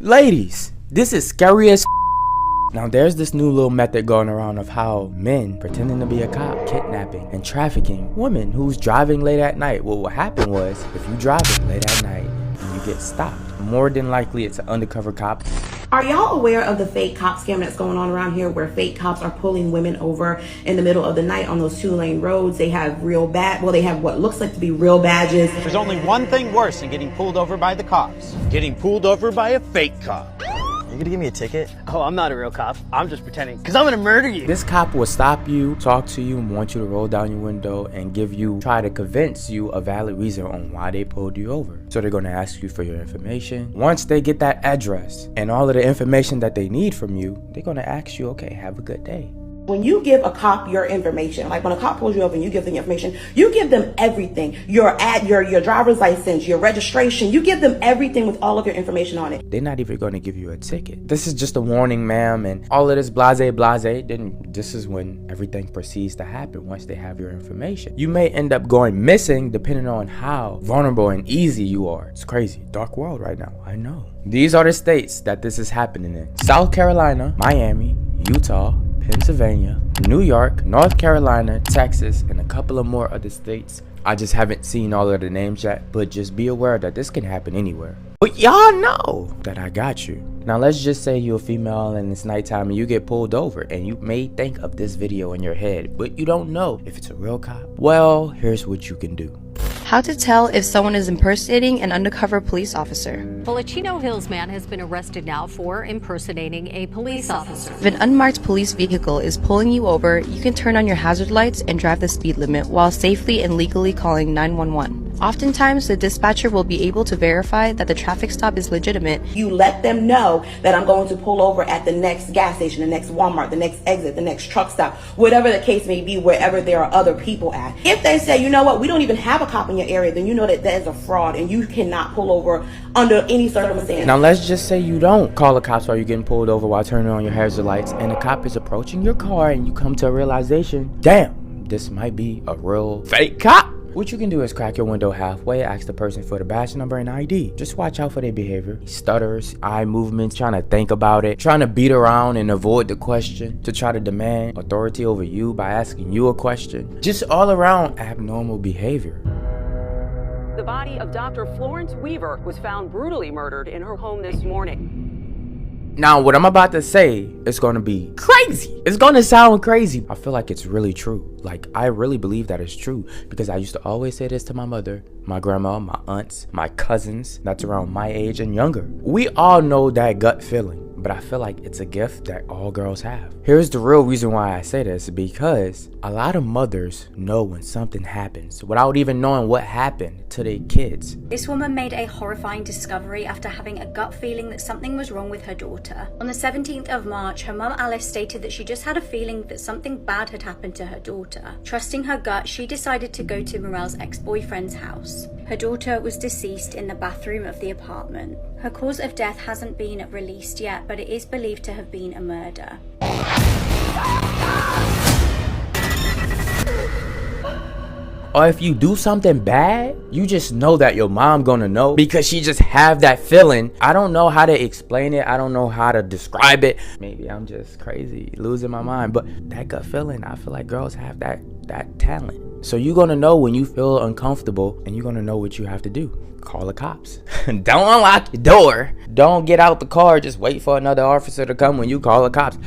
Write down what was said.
Ladies, this is scary as Now there's this new little method going around of how men pretending to be a cop kidnapping and trafficking women who's driving late at night. Well, what happened was, if you driving late at night and you get stopped, more than likely it's an undercover cop. Are y'all aware of the fake cop scam that's going on around here, where fake cops are pulling women over in the middle of the night on those 2-lane roads? They have they have what looks like to be real badges. There's only one thing worse than getting pulled over by the cops: getting pulled over by a fake cop. You gonna give me a ticket? Oh, I'm not a real cop. I'm just pretending, because I'm gonna murder you. This cop will stop you, talk to you, and want you to roll down your window and try to convince you a valid reason on why they pulled you over. So they're gonna ask you for your information. Once they get that address and all of the information that they need from you, they're gonna ask you, okay, have a good day. When you give a cop your information, like when a cop pulls you over and you give them your information, you give them everything. Your driver's license, your registration, you give them everything with all of your information on it. They're not even going to give you a ticket. This is just a warning, ma'am, and all of this blase. Then this is when everything proceeds to happen once they have your information. You may end up going missing depending on how vulnerable and easy you are. It's crazy. Dark world right now, I know. These are the states that this is happening in: South Carolina, Miami, Utah, Pennsylvania, New York, North Carolina, Texas, and a couple of more other states. I just haven't seen all of the names yet, but just be aware that this can happen anywhere. But y'all know that I got you. Now let's just say you're a female and it's nighttime and you get pulled over, and you may think of this video in your head, but you don't know if it's a real cop. Well, here's what you can do. How to tell if someone is impersonating an undercover police officer. Well, a Chino Hills man has been arrested now for impersonating a police officer. If an unmarked police vehicle is pulling you over, you can turn on your hazard lights and drive the speed limit while safely and legally calling 911. Oftentimes, the dispatcher will be able to verify that the traffic stop is legitimate. You let them know that I'm going to pull over at the next gas station, the next Walmart, the next exit, the next truck stop, whatever the case may be, wherever there are other people at. If they say, you know what, we don't even have a cop in your area, then you know that that is a fraud and you cannot pull over under any circumstance. Now let's just say you don't call the cops while you're getting pulled over while turning on your hazard lights, and the cop is approaching your car and you come to a realization, damn, this might be a real fake cop. What you can do is crack your window halfway, ask the person for the badge number and ID. Just watch out for their behavior. Stutters, eye movements, trying to think about it, trying to beat around and avoid the question, to try to demand authority over you by asking you a question. Just all around abnormal behavior. The body of Dr. Florence Weaver was found brutally murdered in her home this morning. Now, what I'm about to say is going to be crazy. It's going to sound crazy. I feel like it's really true. Like, I really believe that it's true, because I used to always say this to my mother, my grandma, my aunts, my cousins that's around my age and younger. We all know that gut feeling, but I feel like it's a gift that all girls have. Here's the real reason why I say this: because a lot of mothers know when something happens without even knowing what happened to their kids. This woman made a horrifying discovery after having a gut feeling that something was wrong with her daughter. On the 17th of March, her mum Alice stated that she just had a feeling that something bad had happened to her daughter. Trusting her gut, she decided to go to Morel's ex-boyfriend's house. Her daughter was deceased in the bathroom of the apartment. Her cause of death hasn't been released yet, but it is believed to have been a murder. Or if you do something bad, you just know that your mom gonna know, because she just have that feeling. I don't know how to explain it. I don't know how to describe it. Maybe I'm just crazy, losing my mind, but that gut feeling, I feel like girls have that talent. So you're gonna know when you feel uncomfortable, and you're gonna know what you have to do. Call the cops. Don't unlock your door. Don't get out the car. Just wait for another officer to come when you call the cops.